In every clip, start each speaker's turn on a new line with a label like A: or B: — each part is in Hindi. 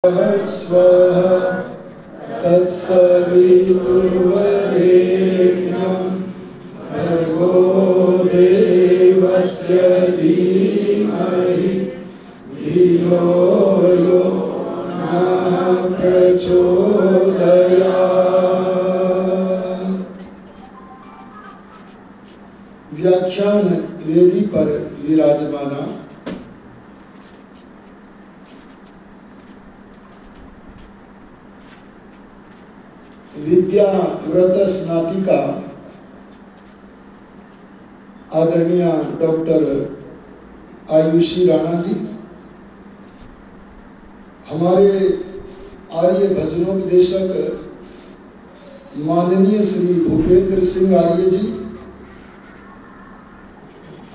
A: स्वः तत्सवितुर्वरेण्यं भर्गो देवस्य धीमहि धियो यो नः प्रचोदयात्। व्याख्यान वेदी पर विराजमाना विद्या व्रत स्नातिका आदरणीय डॉक्टर आयुषी राणा जी, हमारे आर्य भजनोपदेशक माननीय श्री भूपेंद्र सिंह आर्य जी,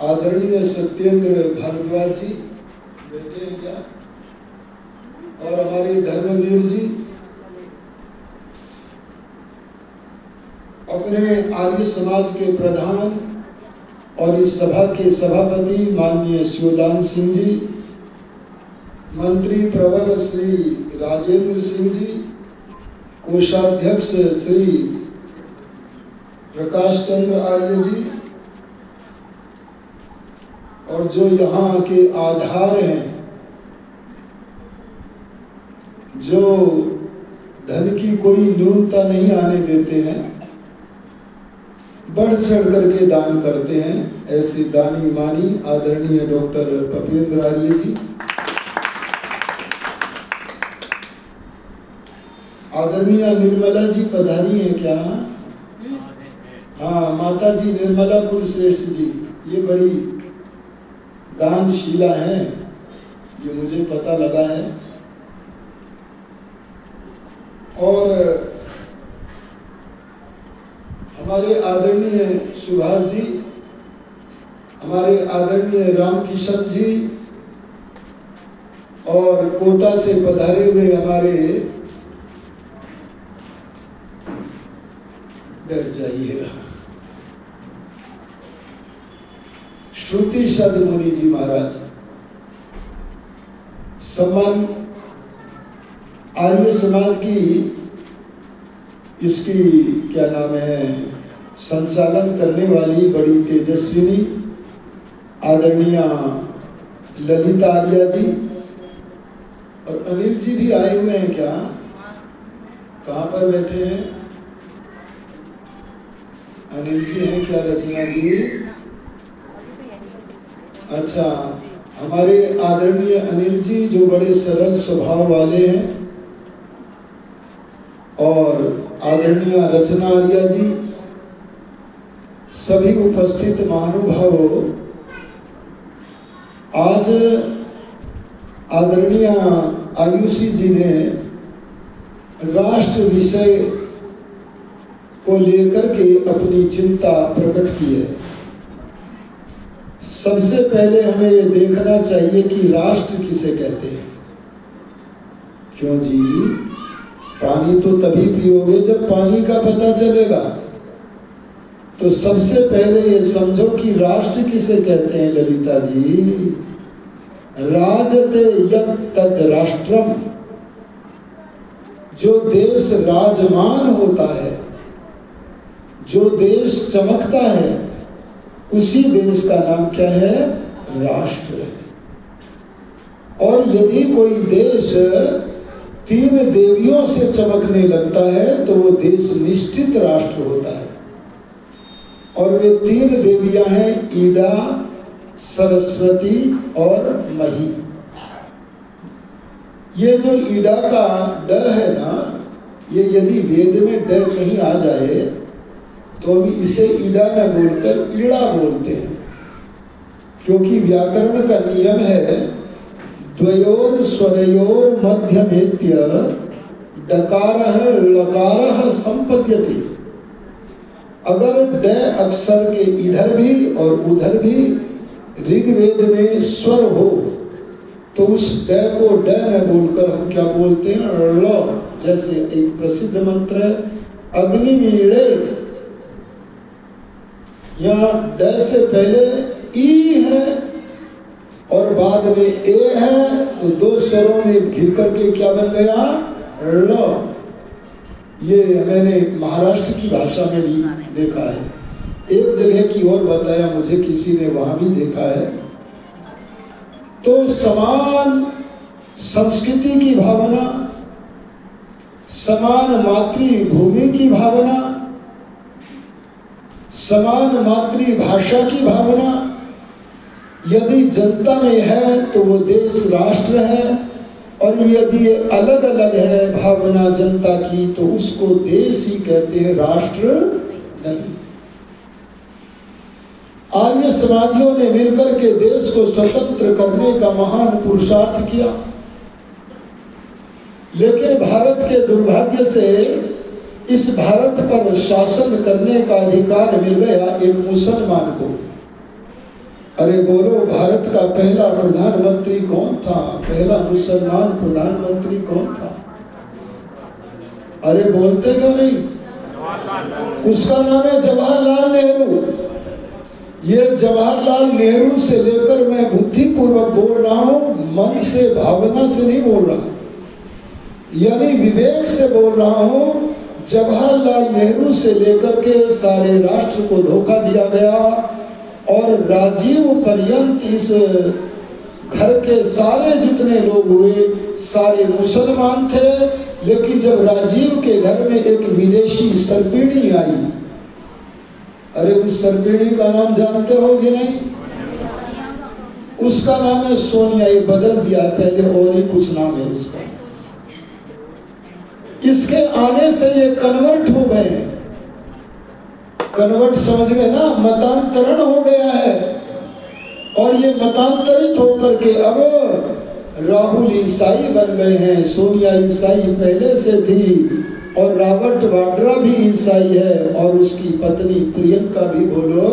A: आदरणीय सत्येंद्र भारद्वाज जी बैठे हैं क्या, और हमारे धर्मवीर जी, अपने आर्य समाज के प्रधान और इस सभा के सभापति माननीय शिवदान सिंह जी, मंत्री प्रवर श्री राजेंद्र सिंह जी, कोषाध्यक्ष श्री प्रकाश चंद्र आर्य जी, और जो यहाँ के आधार हैं, जो धन की कोई न्यूनता नहीं आने देते हैं, बढ़ चढ़ करके दान करते हैं, ऐसे दानी मानी आदरणीय डॉक्टर भूपेंद्र आर्य जी, आदरणीय निर्मला जी पधारी हैं क्या? हाँ, माता जी निर्मला कुलश्रेष्ठ जी, ये बड़ी दानशीला हैं, ये मुझे पता लगा है। और हमारे आदरणीय सुभाष जी, हमारे आदरणीय रामकिशन जी, और कोटा से पधारे हुए हमारे, बैठ जाइएगा, श्रुति सदमुनि जी महाराज, सम्मान आर्य समाज की इसकी क्या नाम है संचालन करने वाली बड़ी तेजस्विनी आदरणीय ललिता आर्या जी, और अनिल जी भी आए हुए हैं क्या? कहाँ पर बैठे हैं? अनिल जी हैं क्या? रचना जी, अच्छा, हमारे आदरणीय अनिल जी जो बड़े सरल स्वभाव वाले हैं, और आदरणीय रचना आर्या जी, सभी उपस्थित महानुभावों, आज आदरणीय आयुषी जी ने राष्ट्र विषय को लेकर के अपनी चिंता प्रकट की है। सबसे पहले हमें ये देखना चाहिए कि राष्ट्र किसे कहते हैं। क्यों जी? पानी तो तभी पियोगे जब पानी का पता चलेगा। तो सबसे पहले ये समझो कि राष्ट्र किसे कहते हैं ललिता जी? राजते यत् तद राष्ट्रम, जो देश राजमान होता है, जो देश चमकता है, उसी देश का नाम क्या है? राष्ट्र है। और यदि कोई देश 3 देवियों से चमकने लगता है तो वो देश निश्चित राष्ट्र होता है। और वे 3 देवियां हैं ईड़ा, सरस्वती और मही। ये जो ईड़ा का ड है ना, ये यदि वेद में ड कहीं आ जाए तो अभी इसे ईड़ा न बोलकर ईड़ा बोलते हैं, क्योंकि व्याकरण का नियम है द्वयोर स्वरयोर मध्यमेत्य डकारः लकारः संपद्यते। अगर ड अक्षर के इधर भी और उधर भी ऋग्वेद में स्वर हो तो उस ड को ड न बोलकर हम क्या बोलते हैं? ल। जैसे एक प्रसिद्ध मंत्र है अग्निमीळे, यहाँ ड से पहले ई है, और बाद में ए है तो दो स्वरों में घिर करके क्या बन गया, ल। ये मैंने महाराष्ट्र की भाषा में भी देखा है, एक जगह की और बताया मुझे किसी ने, वहां भी देखा है। तो समान संस्कृति की भावना, समान मातृभूमि की भावना, समान मातृभाषा की भावना यदि जनता में है तो वो देश राष्ट्र है, और यदि अलग अलग है भावना जनता की तो उसको देश ही कहते हैं, राष्ट्र नहीं। आर्य समाजियों ने मिलकर के देश को स्वतंत्र करने का महान पुरुषार्थ किया, लेकिन भारत के दुर्भाग्य से इस भारत पर शासन करने का अधिकार मिल गया एक मुसलमान को। अरे बोलो, भारत का पहला प्रधानमंत्री कौन था? पहला मुसलमान प्रधानमंत्री कौन था? अरे बोलते क्यों नहीं? उसका नाम है जवाहरलाल नेहरू। ये जवाहरलाल नेहरू से लेकर मैं बुद्धिपूर्वक बोल रहा हूं, मन से भावना से नहीं बोल रहा, यानी विवेक से बोल रहा हूं। जवाहरलाल नेहरू से लेकर के सारे राष्ट्र को धोखा दिया गया, और राजीव पर्यंत इस घर के सारे जितने लोग हुए सारे मुसलमान थे, लेकिन जब राजीव के घर में एक विदेशी सर्पिणी आई, अरे उस सर्पिणी का नाम जानते हो कि नहीं? उसका नाम है सोनिया। ये बदल दिया, पहले और ही कुछ नाम है उसका। इसके आने से ये कन्वर्ट हो गए हैं। कन्वर्ट समझ गए ना, मतांतरण हो गया है, और ये मतांतरित होकर के अब राहुल ईसाई बन गए हैं। सोनिया ईसाई पहले से थी, और रॉबर्ट वाड्रा भी ईसाई है, और उसकी पत्नी प्रियंका भी बोलो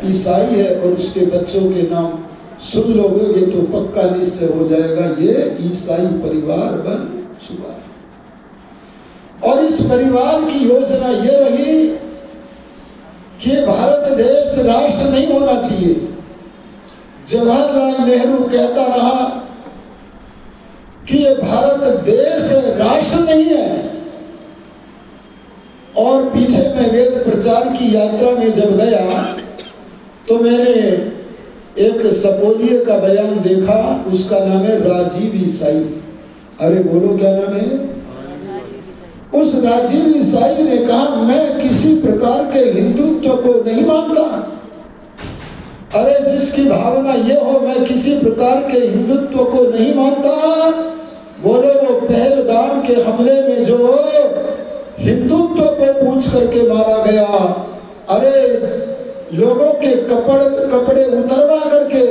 A: ईसाई है, और उसके बच्चों के नाम सुन लोगे तो पक्का निश्चय हो जाएगा, ये ईसाई परिवार बन चुका है। और इस परिवार की योजना ये रही कि भारत देश राष्ट्र नहीं होना चाहिए। जवाहरलाल नेहरू कहता रहा कि ये भारत देश है, राष्ट्र नहीं है। और पीछे मैं वेद प्रचार की यात्रा में जब गया तो मैंने एक सपोलिये का बयान देखा, उसका नाम है राजीव ईसाई। अरे बोलो क्या नाम है? उस राजीव ईसाई ने कहा, मैं किसी प्रकार के हिंदुत्व को नहीं मानता। अरे जिसकी भावना ये हो मैं किसी प्रकार के हिंदुत्व को नहीं मानता, बोलो वो पहलगाम के हमले में जो हिंदुत्व को पूछ करके मारा गया, अरे लोगों के कपड़े उतरवा करके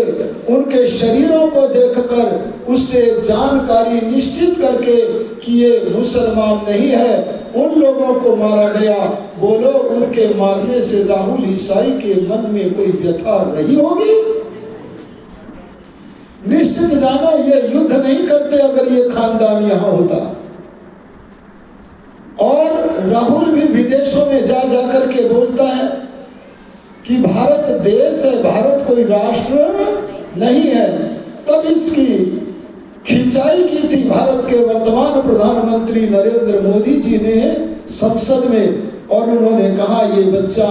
A: उनके शरीरों को देखकर उससे जानकारी निश्चित करके कि ये मुसलमान नहीं है, उन लोगों को मारा गया। बोलो उनके मारने से राहुल ईसाई के मन में कोई व्यथा रही होगी? निश्चित जानो ये युद्ध नहीं करते अगर ये खानदान यहां होता। और राहुल भी विदेशों में जा जाकर के बोलता है कि भारत देश है, भारत कोई राष्ट्र नहीं है। तब इसकी खिंचाई की थी भारत के वर्तमान प्रधानमंत्री नरेंद्र मोदी जी ने संसद में, और उन्होंने कहा ये बच्चा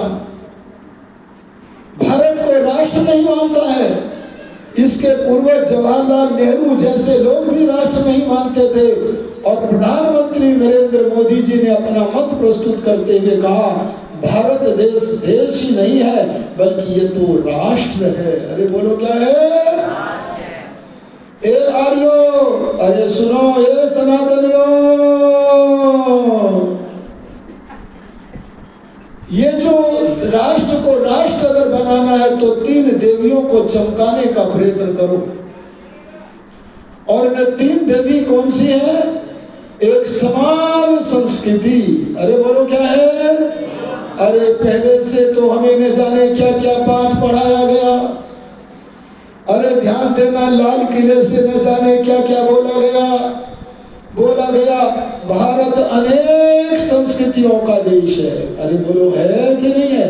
A: भारत को राष्ट्र नहीं मानता है। इसके पूर्वज जवाहरलाल नेहरू जैसे लोग भी राष्ट्र नहीं मानते थे, और प्रधानमंत्री नरेंद्र मोदी जी ने अपना मत प्रस्तुत करते हुए कहा भारत देश ही नहीं है बल्कि ये तो राष्ट्र है। अरे बोलो क्या है? ए आर्यो, अरे सुनो ए सनातनियों, ये जो राष्ट्र को राष्ट्र अगर बनाना है तो 3 देवियों को चमकाने का प्रयत्न करो। और वे 3 देवी कौन सी है? एक समान संस्कृति। अरे बोलो क्या है? अरे पहले से तो हमें न जाने क्या क्या पाठ पढ़ाया गया। अरे ध्यान देना, लाल किले से न जाने क्या क्या बोला गया। भारत अनेक संस्कृतियों का देश है। अरे बोलो है कि नहीं है?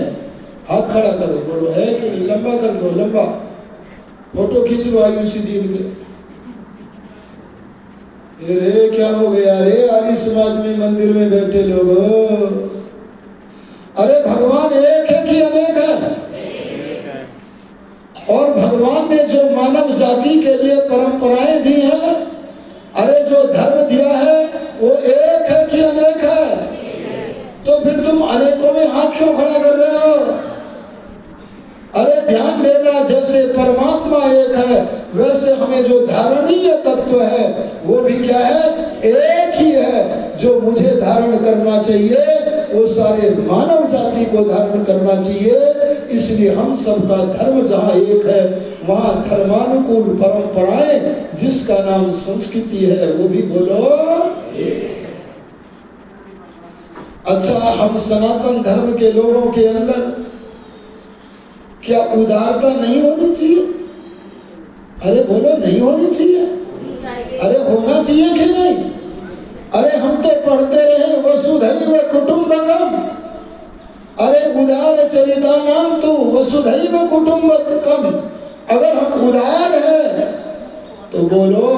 A: हाथ खड़ा करो, बोलो है कि नहीं? लंबा कर दो, लंबा। फोटो खींच लो आयुषी जी के। अरे क्या हो गया रे आर्य समाज में मंदिर में बैठे लोगों? अरे भगवान एक है कि अनेक है? और भगवान ने जो मानव जाति के लिए परंपराएं दी हैं, अरे जो धर्म दिया है वो एक है कि अनेक है? तो फिर तुम अनेकों में हाथ क्यों खड़ा कर रहे हो? अरे ध्यान देना, जैसे परमात्मा एक है वैसे हमें जो धारणीय तत्व है वो भी क्या है? एक ही है। जो मुझे धारण करना चाहिए वो सारे मानव जाति को धारण करना चाहिए। इसलिए हम सबका धर्म जहाँ एक है वहाँ धर्मानुकूल परंपराएं जिसका नाम संस्कृति है वो भी बोलो अच्छा, हम सनातन धर्म के लोगों के अंदर क्या उदारता नहीं होनी चाहिए? अरे बोलो, नहीं होनी चाहिए? अरे होना चाहिए कि नहीं? अरे हम तो पढ़ते रहे वसुधैव कुटुंबकम, अरे उदार चरिता नाम तो वसुधैव कुटुंबकम। अगर हम उदार हैं तो बोलो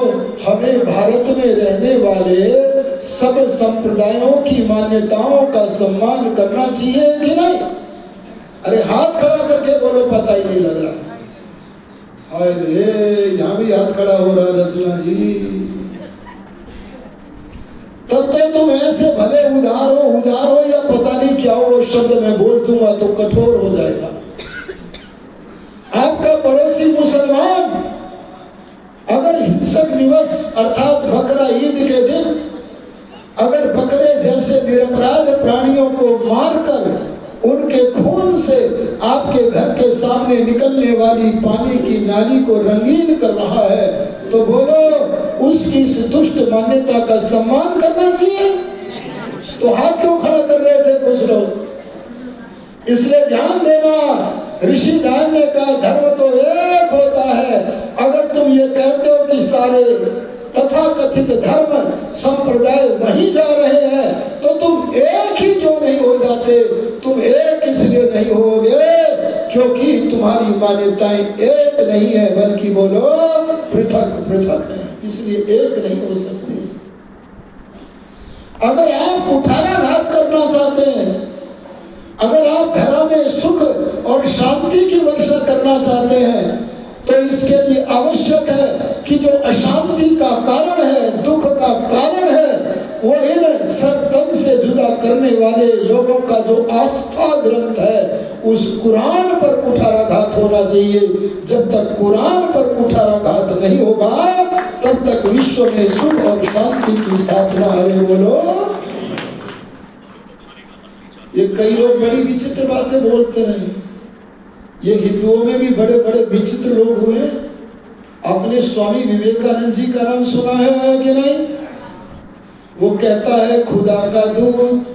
A: हमें भारत में रहने वाले सब संप्रदायों की मान्यताओं का सम्मान करना चाहिए कि नहीं? अरे हाथ खड़ा करके बोलो, पता ही नहीं लग रहा। अरे यहाँ भी हाथ खड़ा हो रहा रचना जी। तब तो तुम ऐसे भले उदार हो या पता नहीं क्या हो, वो शब्द मैं बोल दूंगा तो कठोर हो जाएगा। आपका पड़ोसी मुसलमान अगर हिंसक दिवस अर्थात बकरा ईद के दिन अगर बकरे जैसे निरपराध प्राणियों को मारकर उनके खून से आपके घर के सामने निकलने वाली पानी की नाली को रंगीन कर रहा है तो बोलो उसकी इस दुष्ट मान्यता का सम्मान करना चाहिए? तो हाथ क्यों खड़ा कर रहे थे कुछ लोग? इसलिए ध्यान देना, ऋषि दान ने कहा धर्म तो एक होता है। अगर तुम ये कहते हो कि सारे तथा कथित धर्म संप्रदाय वहीं जा रहे हैं तो तुम एक ही क्यों नहीं हो जाते? तुम एक इसलिए नहीं होगे क्योंकि तुम्हारी मान्यताएं एक नहीं है बल्कि बोलो पृथक पृथक है, इसलिए एक नहीं हो सकते। अगर आप कुठाराघात करना चाहते हैं, अगर आप घरों में सुख और शांति की वर्षा करना चाहते हैं तो इसके लिए आवश्यक है कि जो अशांति का कारण है, दुख का कारण है, वो इन सर से जुदा करने वाले लोगों का जो आस्था ग्रंथ है उस कुरान पर कुठाराघात होना चाहिए। जब तक कुरान पर कुठाराघात नहीं होगा तब तक विश्व में सुख और शांति की स्थापना है। बोलो, ये कई लोग बड़ी विचित्र बातें बोलते रहे। ये हिंदुओं में भी बड़े बड़े विचित्र लोग हुए। आपने स्वामी विवेकानंद जी का नाम सुना है कि नहीं? वो कहता है खुदा का दूत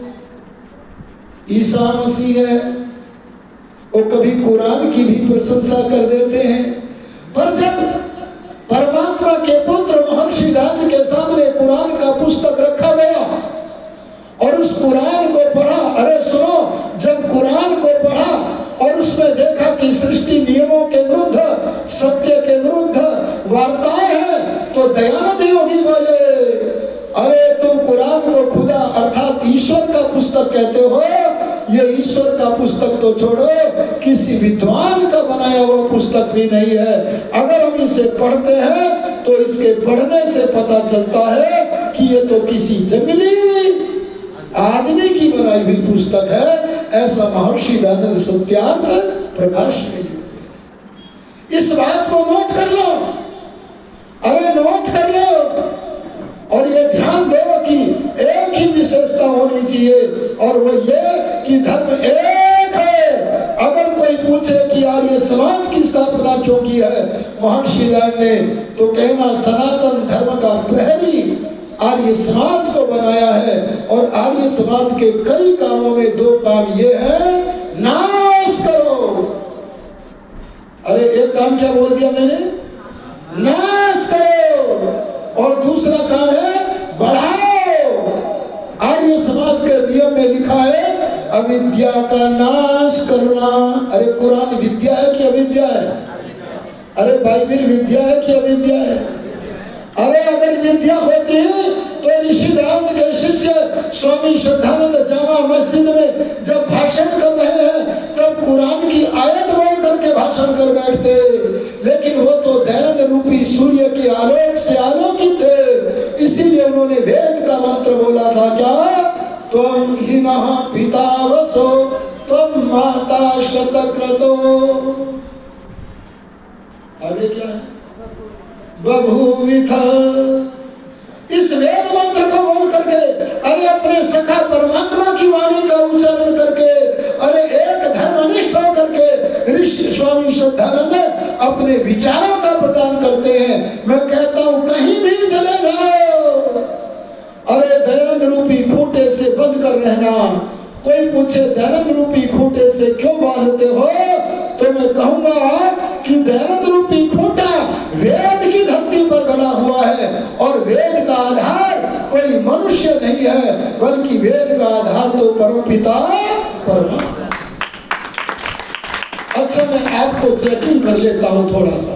A: ईसा मसीह है। वो कभी कुरान की भी प्रशंसा कर देते हैं, पर जब परमात्मा के पुत्र महर्षि दान के सामने कुरान का पुस्तक रखा गया और उस कुरान को पढ़ा, अरे सुनो, जब कुरान को पढ़ा और उसमें देखा कि सृष्टि नियमों के विरुद्ध, सत्य के विरुद्ध वार्ताएं हैं तो दयानंद योगी बोले अरे तुम कुरान को खुदा अर्थात ईश्वर का पुस्तक कहते हो, ये ईश्वर का पुस्तक तो छोड़ो, किसी विद्वान का बनाया हुआ पुस्तक भी नहीं है। अगर हम इसे पढ़ते हैं तो इसके पढ़ने से पता चलता है कि ये तो किसी जंगली आदमी की बनाई हुई पुस्तक है। ऐसा महर्षि दयानंद सत्यार्थ प्रकाश में लिखते। इस बात को नोट कर लो, अरे नोट कर लो, और ये ध्यान दो कि एक ही विशेषता होनी चाहिए और वो ये कि धर्म एक है। अगर कोई पूछे कि आर्य समाज की स्थापना क्यों की है महर्षि दयानंद ने, तो कहना सनातन धर्म का प्रहरी आर्य समाज को बनाया है और आर्य समाज के कई कामों में दो काम ये है, नाश करो। अरे एक काम क्या बोल दिया मैंने? नाश करो। और दूसरा काम है बढ़ाओ। आर्य समाज के नियम में लिखा है अविद्या का नाश करना। अरे कुरान विद्या है कि अविद्या है? अरे बाइबिल विद्या है कि अविद्या है? अरे अगर विद्या होती है तो ऋषि दयानंद के शिष्य स्वामी श्रद्धानंद जामा मस्जिद में जब भाषण कर रहे हैं तब कुरान की आयत बोल करके भाषण कर बैठते, लेकिन वो तो दयानंद रूपी सूर्य के आलोक से आलोकित थे, इसीलिए उन्होंने वेद का मंत्र बोला था, क्या? त्वं हीनः पिता वसो त्वं माता शतक्रतो। आगे क्या है? बभूविथ। इस वेद मंत्र को बोल करके, अरे अपने सखा परमात्मा की वाणी का उच्चारण करके, अरे एक धर्मनिष्ठ होकर के ऋषि स्वामी श्रद्धानंद अपने विचारों का प्रदान करते हैं। मैं कहता हूं कहीं भी चले जाओ, अरे दयानंद रूपी खूंटे से बंद कर रहना। कोई पूछे दयानंद रूपी खूंटे से क्यों बांधते हो, तो मैं कहूंगा कि दयानंद रूपी खूंटा वेद की धरती पर गड़ा हुआ है, और वेद का आधार कोई मनुष्य नहीं है, बल्कि वेद का आधार तो परमपिता परमात्मा। अच्छा, मैं आपको चेकिंग कर लेता हूं थोड़ा सा,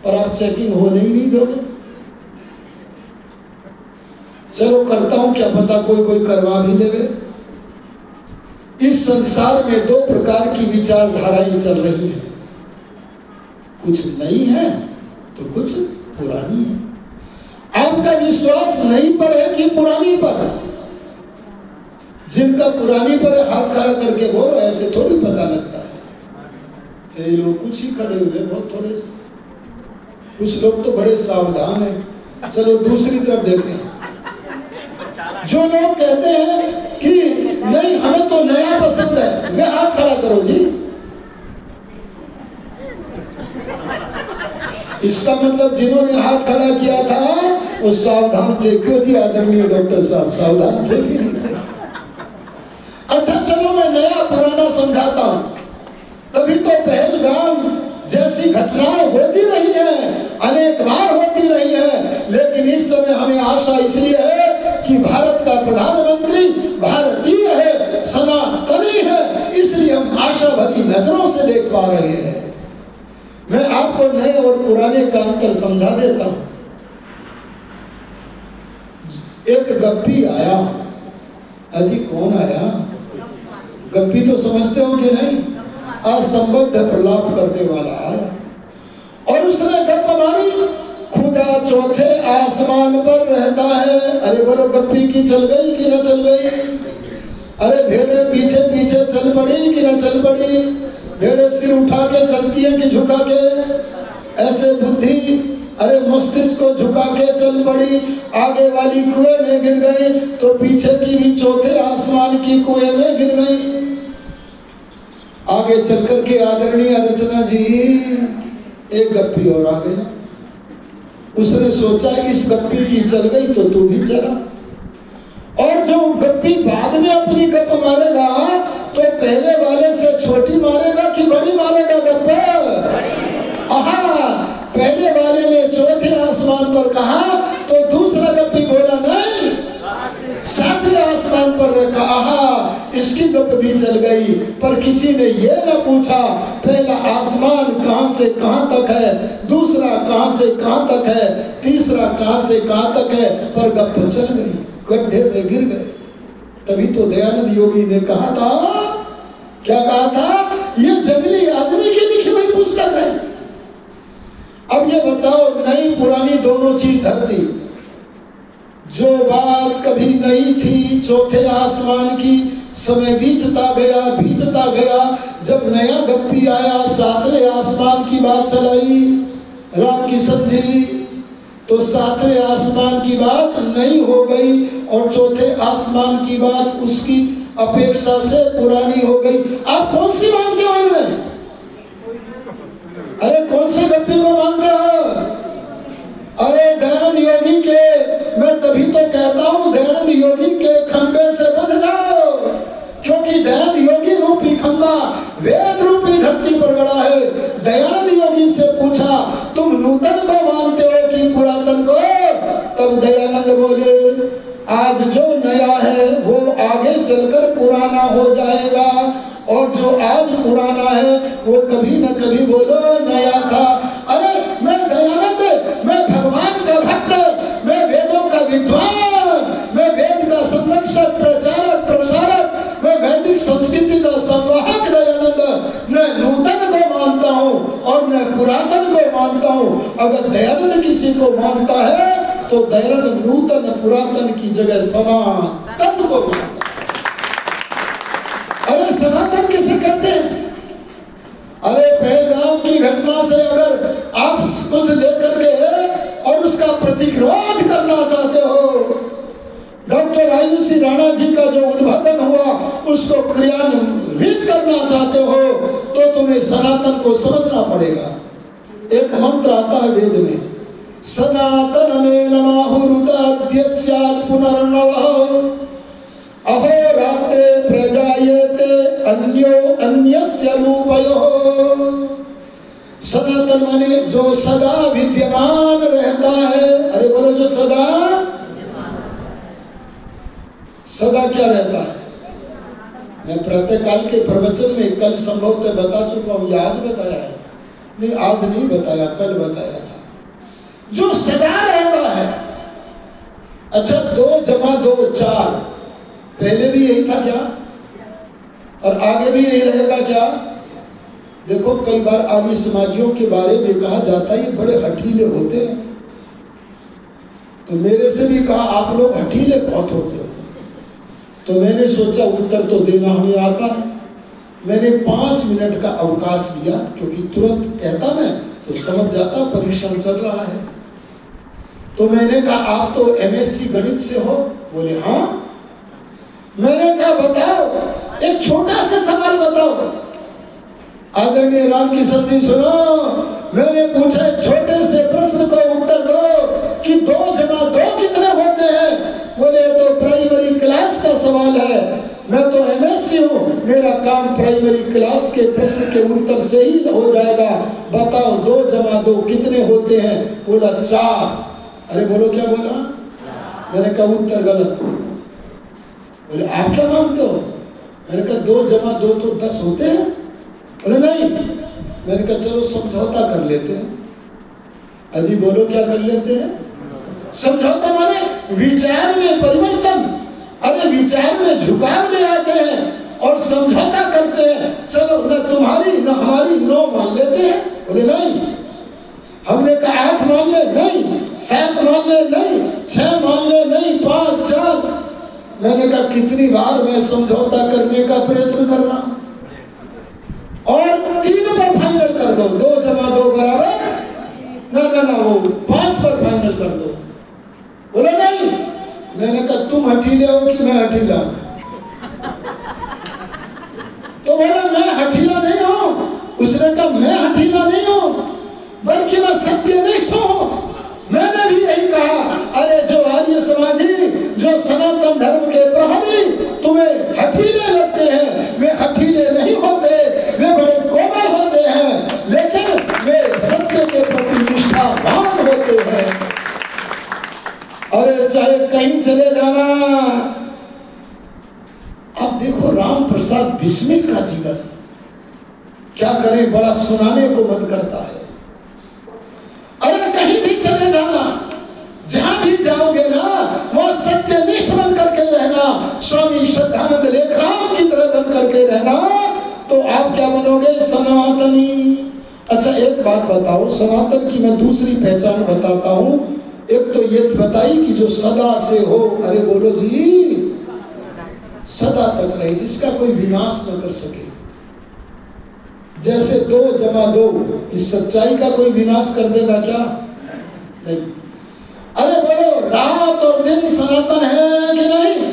A: पर आप चेकिंग होने ही नहीं दोगे। चलो करता हूं, क्या पता कोई करवा भी लेवे। इस संसार में दो प्रकार की विचारधाराएं चल रही हैं, कुछ नई है तो कुछ पुरानी है। आपका विश्वास नई पर है कि पुरानी पर? जिनका पुरानी पर है हाथ खड़ा करके बोलो, ऐसे थोड़ी पता लगता है। ये लोग कुछ ही खड़े हुए, बहुत थोड़े से। कुछ लोग तो बड़े सावधान हैं। चलो दूसरी तरफ देखें। जो लोग कहते हैं कि नहीं हमें तो नया पसंद है, वे हाथ खड़ा करो जी। इसका मतलब जिन्होंने हाथ खड़ा किया था वो सावधान थे। क्यों जी आदरणीय डॉक्टर साहब, सावधान थे कि नहीं थे? अच्छा चलो मैं नया पुराना समझाता हूं। तभी तो पहलगाम जैसी घटनाएं होती रही हैं, अनेक बार होती रही हैं, लेकिन इस समय हमें आशा इसलिए है कि भारत का प्रधानमंत्री भारतीय है, सनातनी है, इसलिए हम आशा भरी नजरों से देख पा रहे हैं। मैं आपको नए और पुराने का अंतर समझा देता हूं। एक गप्पी आया। अजी कौन आया? गप्पी तो समझते हो कि नहीं? असंबद्ध प्रलाप करने वाला आया और उसने गप मारी, खुदा चौथे आसमान पर रहता है। अरे बोलो गप्पी की चल गई कि न चल गई? अरे भेड़े पीछे पीछे चल पड़ी कि न चल पड़ी? भेड़े सिर उठा के चलती है कि झुका के? ऐसे बुद्धि अरे मस्तिष्क को झुका के चल पड़ी। आगे वाली कुएं में गिर गई तो पीछे की भी चौथे आसमान की कुएं में गिर गई। आगे चलकर के आदरणीय रचना जी एक गप्पी और आ गया। उसने सोचा इस गप्पी की चल गई तो तू भी चला। और जो गप्पी बाद में अपनी गप मारेगा तो पहले वाले से छोटी मारेगा कि बड़ी मारेगा गप? पहले वाले ने चौथे आसमान पर कहा तो दूसरा गप्पी बोला नहीं, सातवें आसमान पर रखा। इसकी गप भी चल गई, पर किसी ने ये न पूछा पहला आसमान कहां से कहां तक है, दूसरा कहां से कहां तक है, तीसरा कहां से कहां तक है, पर गप चल गई, गड्ढे में गिर गए। तभी तो दयानंद योगी ने कहा था, क्या कहा था? ये जंगली आदमी की लिखी हुई पुस्तक है। अब ये बताओ, नई पुरानी दोनों चीज धर दी। जो बात कभी नहीं थी चौथे आसमान की, समय बीतता गया। जब नया गप्पी आया सातवें आसमान की बात चलाई राम किशन जी, तो सातवें आसमान की बात नई हो गई और चौथे आसमान की बात उसकी अपेक्षा से पुरानी हो गई। आप कौन सी मानते हो इनमें? अरे कौन से गप्पी को मानते हो? अरे दयानंद योगी के, मैं तभी तो कहता हूं दयानंद योगी के खंबे से बंध जाओ, क्योंकि दयानंद योगी रूपी खंबा वेद रूपी धरती पर गड़ा है। दयानंद योगी से पूछा तुम नूतन को मानते हो कि पुरातन को? तब दयानंद बोले आज जो नया है वो आगे चलकर पुराना हो जाएगा, और जो आज पुराना है वो कभी न कभी बोलो नया था। अरे पुरातन को मानता हूँ। अगर दयानंद किसी को मानता है तो दयानंद नूतन पुरातन की जगह सनातन को मानता है। अरे सनातन किसे कहते हैं? अरे पहलगाम की घटना से अगर आप कुछ लेकर के और उसका प्रतिरोध करना चाहते हो, डॉक्टर आयुषी राणा जी का जो उद्घाटन हुआ उसको क्रियान्वित करना चाहते हो तो तुम्हें सनातन को समझना पड़ेगा। एक मंत्र आता है वेद में, सनातन में नमाहुरुताद्य स्यात् पुनर्नवः अहोरात्रे प्रजायते अन्यो अन्यस्य रूपयोः। सनातन माने जो सदा विद्यमान रहता है। अरे बोलो, जो सदा सदा क्या रहता है? मैं प्रातःकाल के प्रवचन में कल संभवतः बता चुका हूं, याद बताया है? नहीं, आज नहीं बताया, कल बताया था। जो सदा रहता है। अच्छा, 2 जमा 2 4, पहले भी यही था क्या? और आगे भी यही रहेगा क्या? देखो, कई बार आर्य समाजियों के बारे में कहा जाता है ये बड़े हठीले होते हैं, तो मेरे से भी कहा आप लोग हठीले बहुत होते हो। तो मैंने सोचा उत्तर तो देना हमें आता है। मैंने 5 मिनट का अवकाश लिया, क्योंकि तुरंत कहता मैं तो समझ जाता परीक्षण चल रहा है। तो मैंने कहा आप तो MSc गणित से हो? बोले हाँ। मैंने कहा बताओ, एक छोटा सा सवाल बताओ। आदरणीय रामकिशन जी सुनो, मैंने पूछा छोटे से प्रश्न को उत्तर दो कि 2 जमा 2 कितने होते हैं? बोले तो प्राइमरी क्लास का सवाल है, मैं तो MSc हूँ, मेरा काम प्राइमरी क्लास के प्रश्न के उत्तर से ही हो जाएगा। बताओ 2 जमा 2 कितने होते हैं? बोला 4। अरे बोलो, क्या बोला? मैंने कहा उत्तर गलत। बोले आप क्या मानते हो? मैंने कहा 2 जमा 2 तो 10 होते हैं। बोले नहीं। मैंने कहा चलो समझौता कर लेते हैं। अजी बोलो, क्या कर लेते हैं? समझौता माने विचार में परिवर्तन। अरे विचार में झुकाव ले आते हैं और समझौता करते हैं। चलो न तुम्हारी न हमारी 9 मान लेते हैं। बोले नहीं। हमने कहा 8 मान ले, नहीं। 7 मान ले, नहीं। 6 मान ले, नहीं। 5 4। मैंने कहा कितनी बार मैं समझौता करने का प्रयत्न कर रहा हूं, और 3 पर फाइनल कर दो। 2 जमा 2 बराबर ना वो 5 पर फाइनल कर दो। बोला नहीं। मैंने कहा तुम हठीले हो कि मैं हठीला हूं? तो बोला मैं हठीला नहीं हूं। उसने कहा मैं हठीला नहीं हूं, बल्कि मैं सत्यनिष्ठ हूं। मैंने भी यही कहा, अरे जो आर्य समाजी, जो सनातन धर्म के प्रहरी तुम्हें हठीले लगते हैं, वे हठीले नहीं होते, वे बड़े कोमल होते हैं, लेकिन वे सत्य के प्रति निष्ठावान होते हैं। अरे चाहे कहीं चले जाना। अब देखो राम प्रसाद बिस्मिल का जीवन, क्या करें, बड़ा सुनाने को मन करता है। अरे कहीं भी चले जाना, जहां भी जाओगे ना, वो सत्यनिष्ठ बन करके रहना, स्वामी श्रद्धानंद लेखराम की तरह बन करके रहना, तो आप क्या बनोगे? सनातनी। अच्छा एक बात बताओ, सनातन की मैं दूसरी पहचान बताता हूं। एक तो ये बताई कि जो सदा से हो। अरे बोलो जी, सदा तक रहे, जिसका कोई विनाश न कर सके। जैसे 2 जमा 2 इस सच्चाई का कोई विनाश कर देगा क्या? नहीं। अरे बोलो, रात और दिन सनातन है कि नहीं?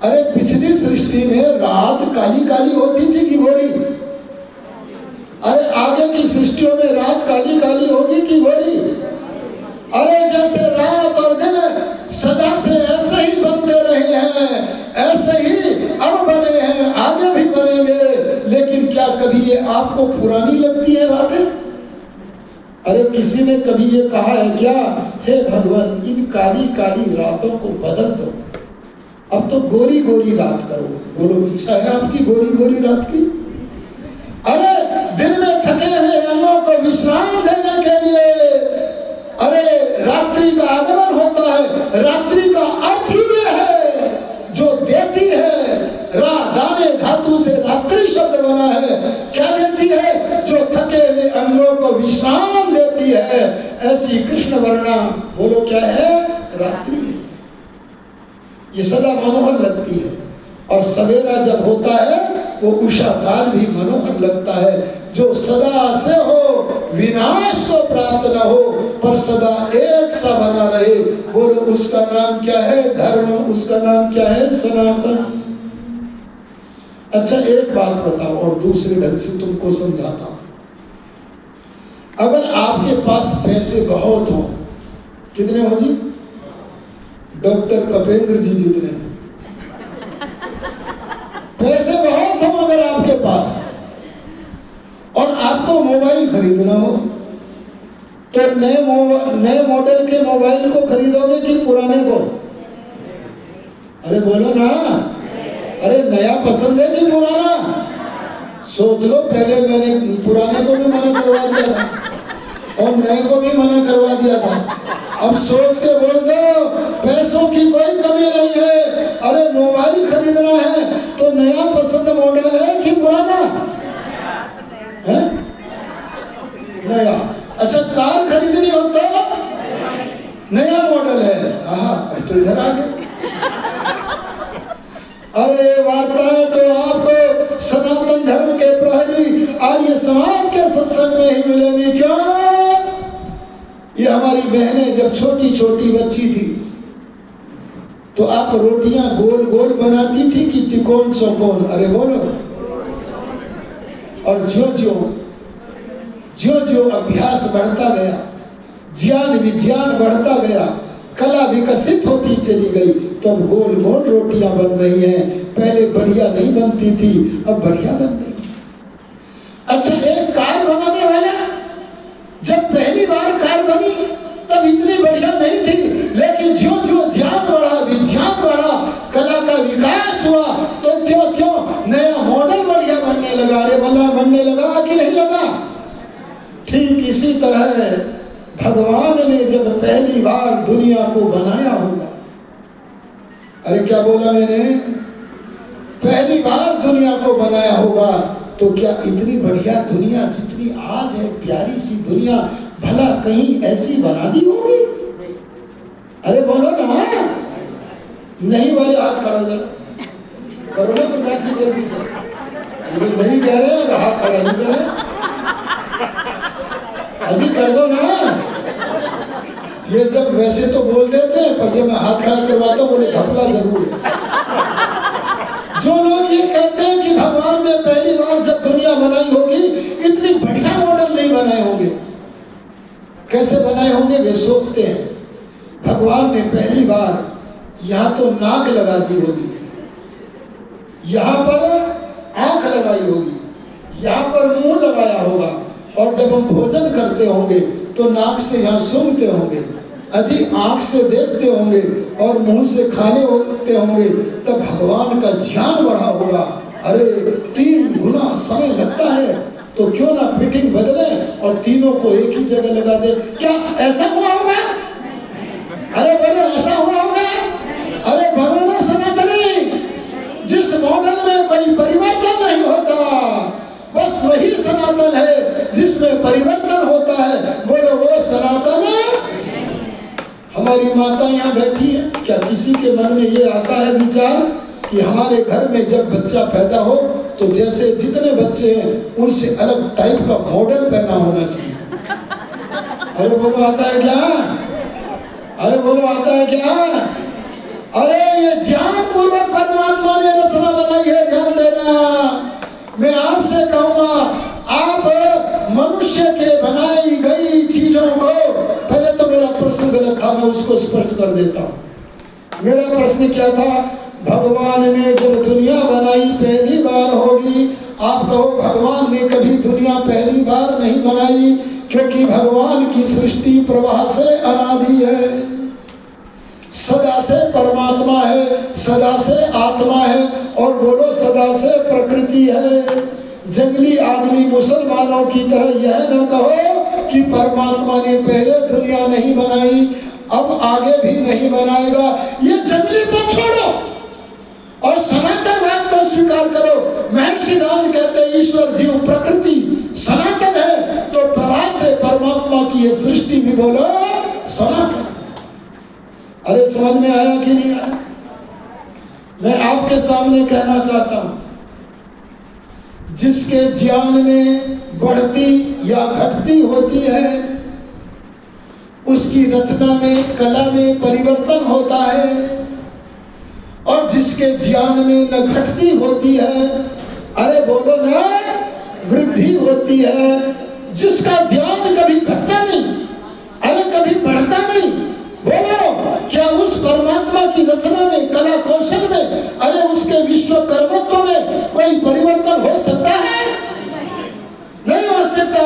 A: अरे पिछली सृष्टि में रात काली काली होती थी कि गोरी? अरे आगे की सृष्टियों में रात काली काली होगी कि गोरी? अरे जैसे रात और दिन सदा से ऐसे ही बनते रहे हैं, ऐसे ही अब बने हैं, आगे भी बनेंगे। लेकिन क्या कभी ये आपको पुरानी लगती है रातें? अरे किसी ने कभी ये कहा है क्या, हे भगवान इन काली काली रातों को बदल दो, अब तो गोरी गोरी रात करो? बोलो, इच्छा है आपकी गोरी गोरी रात की? अरे दिन में थके हुए अंगों को विश्राम देने के लिए अरे रात्रि का आगमन होता है। रात्रि का अर्थ ही ये है जो देती है। दाने धातु से रात्रि शब्द बना है। क्या देती है? जो थके हुए अंग विश्राम देती है, ऐसी कृष्ण वर्णा बोलो क्या है, रात्रि है। ये सदा मनोहर लगती है, और सवेरा जब होता है वो उषा काल भी मनोहर लगता है। जो सदा से हो विनाश को प्राप्त न हो, पर सदा एक सा बना रहे, बोलो उसका नाम क्या है, धर्म, उसका नाम क्या है, सनातन। अच्छा एक बात बताओ और दूसरे ढंग से तुमको समझाता हूं। अगर आपके पास पैसे बहुत हो, कितने हो जी, डॉक्टर कपेंद्र जी जितने पैसे बहुत हो अगर आपके पास, और आपको मोबाइल खरीदना हो, तो नए मॉडल के मोबाइल को खरीदोगे कि पुराने को? अरे बोलो ना, अरे नया पसंद है कि पुराना? सोच लो, पहले मैंने पुराने को भी मना करवा दिया था और नए को भी मना करवा दिया था। अब सोच के बोल दो, पैसों की कोई कमी नहीं है। अरे मोबाइल खरीदना है तो नया पसंद मॉडल है कि पुराना है? नया। अच्छा कार खरीदनी हो तो नया मॉडल है। अब तो इधर आ गए। अरे वार्ताएं तो आपको सनातन धर्म के प्रहरी आर्य समाज के सत्संग में ही मिलेंगी। क्यों? ये हमारी बहनें जब छोटी छोटी बच्ची थी तो आप रोटियां गोल गोल बनाती थी कि त्रिकोण चौकोन? अरे बोलो। और ज्यो ज्यो अभ्यास बढ़ता गया, ज्ञान विज्ञान बढ़ता गया, कला विकसित होती चली गई, तो अब गोल गोल रोटियां बन रही हैं। पहले बढ़िया नहीं बनती थी, अब बढ़िया बन रही। अच्छा एक कार बनाने वाला जब पहली बार कार बनी तब इतनी बढ़िया नहीं थी, लेकिन जो जो ज्ञान बढ़ा, विज्ञान बढ़ा, कला का विकास हुआ, तो क्यों नया मॉडल बढ़िया बनने लगा। रे भला बनने लगा कि नहीं लगा? ठीक इसी तरह भगवान ने जब पहली बार दुनिया को बनाया होगा, अरे क्या बोला मैंने, पहली बार दुनिया को बनाया होगा, तो क्या इतनी बढ़िया दुनिया जितनी आज है, प्यारी सी दुनिया, भला कहीं ऐसी बना दी होगी? अरे बोलो ना, नहीं वाले हाथ खड़ा हो जाए, करो ना प्रधान जी जल्दी से। नहीं कह रहे हैं, हाथ खड़ा नहीं कर रहे, अजी कर दो ना। ये जब वैसे तो बोल देते हैं, पर जब मैं हाथ खड़ा करवाता हूँ बोले घपला जरूर है। जो लोग ये कहते हैं कि भगवान ने पहली बार जब दुनिया बनाई होगी इतनी बढ़िया मॉडल नहीं बनाए होंगे, कैसे बनाए होंगे? वे सोचते हैं भगवान ने पहली बार यहाँ तो नाक लगा दी होगी, यहाँ पर आंख लगाई होगी, यहाँ पर मुंह लगाया होगा, और जब हम भोजन करते होंगे तो नाक से यहाँ सूंघते होंगे, अजी आंख से देखते होंगे और मुंह से खाने होते होंगे, तब भगवान का ध्यान बढ़ा होगा। अरे 3 गुना समय लगता है, तो क्यों ना फिटिंग बदले और तीनों को एक ही जगह लगा दे। क्या ऐसा हुआ होगा? अरे बोलो ऐसा हुआ होगा? अरे भगवान सनातनी, जिस मॉडल में कोई परिवर्तन नहीं होता, बस वही सनातन है जिसमें परिवर्तन होता है, बोलो वो सनातन है। हमारी माता यहाँ बैठी है, क्या किसी के मन में ये आता है विचार कि हमारे घर में जब बच्चा पैदा हो तो जैसे जितने बच्चे हैं उनसे अलग टाइप का मॉडल पहना होना चाहिए? अरे बोलो आता है क्या? अरे बोलो आता है क्या? अरे ये ज्ञान पूर्वक परमात्मा ने रचना बनाई है, ध्यान देना। मैं आपसे कहूंगा, आप मनुष्य के बनाई गई चीजों को, पहले तो मेरा प्रश्न गलत था, मैं उसको स्पष्ट कर देता हूं। मेरा प्रश्न क्या था? भगवान ने जब दुनिया बनाई पहली बार होगी, आप कहो भगवान ने कभी दुनिया पहली बार नहीं बनाई, क्योंकि भगवान की सृष्टि प्रवाह से अनादि है, सदा से परमात्मा है, सदा से आत्मा है, और बोलो सदा से प्रकृति है। जंगली आदमी मुसलमानों की तरह यह न कहो कि परमात्मा ने पहले दुनिया नहीं बनाई, अब आगे भी नहीं बनाएगा। ये जंगली को छोड़ो और सनातनवाद को स्वीकार करो। महर्षि दान कहते हैं ईश्वर जीव प्रकृति सनातन है, तो प्रवाह से की ये सृष्टि भी बोलो सनातन। अरे समझ में आया कि नहीं आया? मैं आपके सामने कहना चाहता हूं, जिसके ज्ञान में बढ़ती या घटती होती है, उसकी रचना में, कला में परिवर्तन होता है। और जिसके ज्ञान में न घटती होती है, अरे बोलो ना, वृद्धि होती है। जिसका ज्ञान कभी घटता नहीं, अरे कभी बढ़ता नहीं, बोलो क्या उस परमात्मा की रचना में, कला कौशल में, अरे उसके विश्वकर्मत्व में कोई परिवर्तन हो सकता है? नहीं हो सकता।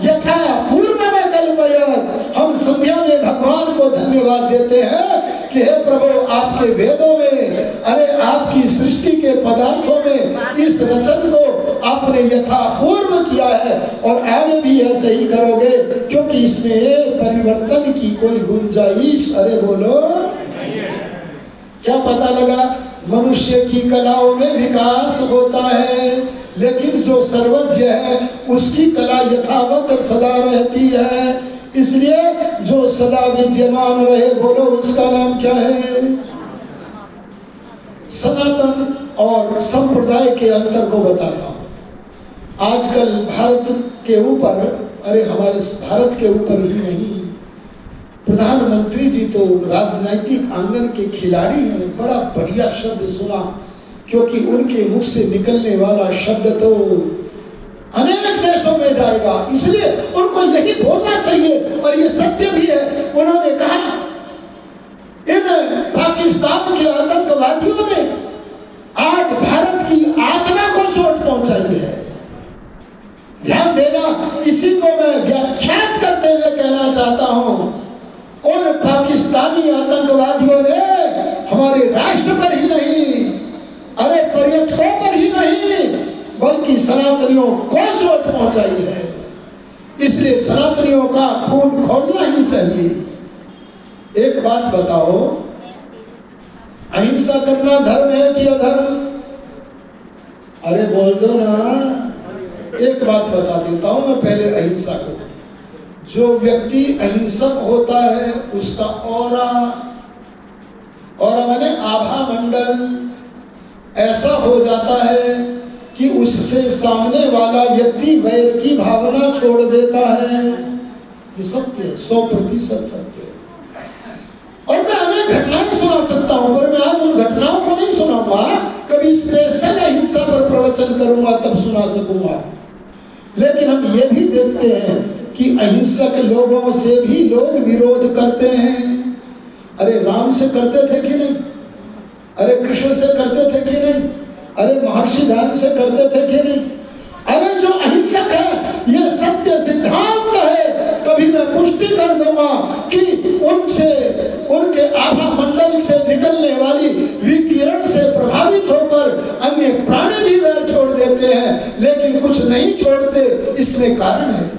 A: यथा पूर्व में कल्पयत। हम संध्या में भगवान को धन्यवाद देते हैं कि हे प्रभु, आपके वेदों में, अरे आपकी सृष्टि के पदार्थों में इस रचन को आपने यथा पूर्व किया है और आगे भी ऐसे ही करोगे, क्योंकि इसमें परिवर्तन की कोई गुंजाइश, अरे बोलो, क्या पता लगा? मनुष्य की कलाओं में विकास होता है, लेकिन जो सर्वज्ञ है उसकी कला यथावत सदा रहती है। इसलिए जो सदा विद्यमान रहे, बोलो उसका नाम क्या है? सनातन और संप्रदाय के अंतर को बताता हूं। आजकल भारत के ऊपर, अरे हमारे भारत के ऊपर ही नहीं, प्रधानमंत्री जी तो राजनीतिक आंगन के खिलाड़ी हैं। बड़ा बढ़िया शब्द सुना, क्योंकि उनके मुख से निकलने वाला शब्द तो अनेक देशों में जाएगा, इसलिए उनको यही बोलना चाहिए। और ये सत्य भी है। उन्होंने कहा, इन पाकिस्तान के आतंकवादियों ने आज भारत की आत्मा को चोट पहुंचाई है। ध्यान देना, इसी को मैं व्याख्यात करते हुए कहना चाहता हूं, उन पाकिस्तानी आतंकवादियों ने हमारे राष्ट्र पर ही नहीं, अरे पर्यटकों पर ही नहीं, बल्कि सनातनियों को चोट पहुंचाई है। इसलिए सनातनियों का खून खोलना ही चाहिए। एक बात बताओ, अहिंसा करना धर्म है कि अधर्म? अरे बोल दो ना। एक बात बता देता हूं मैं पहले अहिंसा को। जो व्यक्ति अहिंसक होता है उसका ऑरा माने आभा मंडल ऐसा हो जाता है कि उससे सामने वाला व्यक्ति वैर की भावना छोड़ देता है। ये सत्य है, 100% सत्य है। और मैं अनेक घटनाएं सुना सकता हूं, पर मैं आज उन घटनाओं को नहीं सुनाऊंगा। कभी स्पेशल अहिंसा पर प्रवचन करूंगा तब सुना सकूंगा। लेकिन हम ये भी देखते हैं कि अहिंसक लोगों से भी लोग विरोध करते हैं। अरे राम से करते थे कि नहीं? अरे कृष्ण से करते थे कि नहीं? अरे महर्षि ध्यान से करते थे कि नहीं? अरे जो अहिंसक है, ये सत्य सिद्धांत है। कभी मैं पुष्टि कर दूंगा कि उनसे, उनके आभा मंडल से निकलने वाली विकिरण से प्रभावित होकर अन्य प्राणी भी वैर छोड़ देते हैं, लेकिन कुछ नहीं छोड़ते। इसमें कारण है।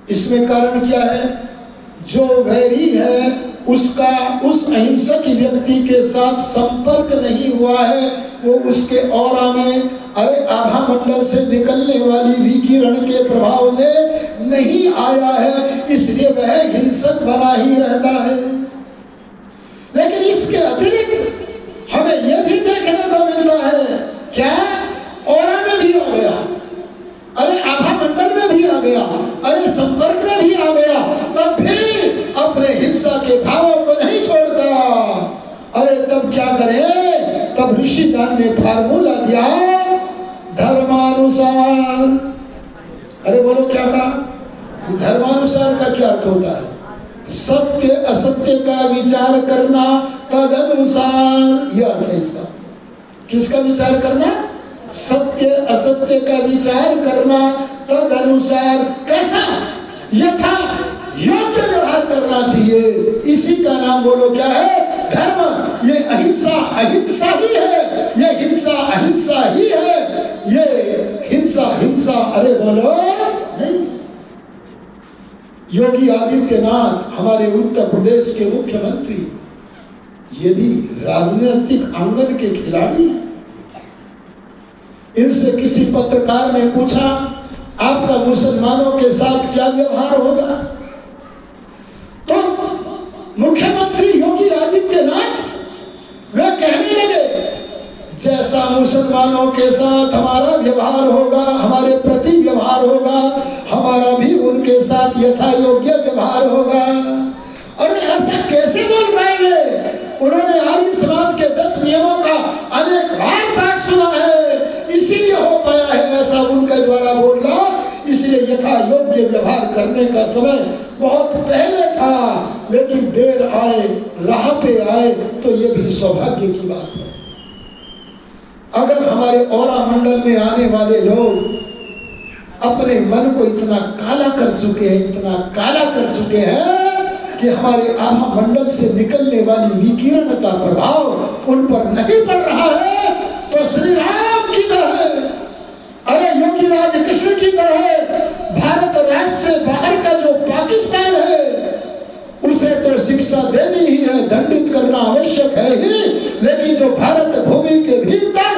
A: इसमें कारण क्या है? जो वैरी है उसका उस अहिंसक व्यक्ति के साथ संपर्क नहीं हुआ है, वो उसके ऑरा में, अरे आभा मंडल से निकलने वाली विकिरण के प्रभाव में नहीं आया है, इसलिए वह हिंसक बना ही रहता है। लेकिन इसके अतिरिक्त हमें यह भी देखने को मिलता है, क्या ऑरा में भी आ गया, अरे आभा मंडल में भी आ गया, अरे संपर्क में भी आ गया, तब भी अपने हिंसा के भावों को नहीं छोड़ता। अरे तब क्या करें? तब ऋषिदान ने फार्मूला दिया, धर्मानुसार। अरे बोलो क्या कहा? धर्मानुसार का क्या अर्थ होता है? सत्य असत्य का विचार करना तदनुसार, यह अर्थ है इसका। किसका विचार करना? सत्य असत्य का विचार करना तदनुसार। कैसा? यथा योग्य व्यवहार करना चाहिए। इसी का नाम बोलो क्या है? धर्म। ये अहिंसा अहिंसा ही है, ये हिंसा अहिंसा ही है, ये हिंसा हिंसा अरे बोलो नहीं। योगी आदित्यनाथ हमारे उत्तर प्रदेश के मुख्यमंत्री, ये भी राजनीतिक आंगन के खिलाड़ी हैं। इनसे किसी पत्रकार ने पूछा, आपका मुसलमानों के साथ क्या व्यवहार होगा? मुख्यमंत्री योगी आदित्यनाथ वे कहने लगे जैसा मुसलमानों के साथ हमारा व्यवहार होगा, हमारे प्रति व्यवहार होगा, हमारा भी उनके साथ यथा योग्य व्यवहार होगा। और ऐसा कैसे बोल पाएंगे? उन्होंने आर्य समाज के 10 नियमों का अनेक बार पाठ सुना है, इसीलिए हो पाया है ऐसा उनके द्वारा बोलना। इसलिए यथा योग्य व्यवहार करने का समय बहुत पहले था, लेकिन देर आए राह पे आए तो ये भी सौभाग्य की बात है। अगर हमारे औरा मंडल में आने वाले लोग अपने मन को इतना काला कर चुके हैं, इतना काला कर चुके हैं कि हमारे आभा मंडल से निकलने वाली विकिरण का प्रभाव उन पर नहीं पड़ रहा है, तो श्री राम की तरह, अरे योगी राज कृष्ण की तरह भारत राष्ट्र से बाहर का जो पाकिस्तान है उसे तो शिक्षा देनी ही है, दंडित करना आवश्यक है ही, लेकिन जो भारत भूमि के भीतर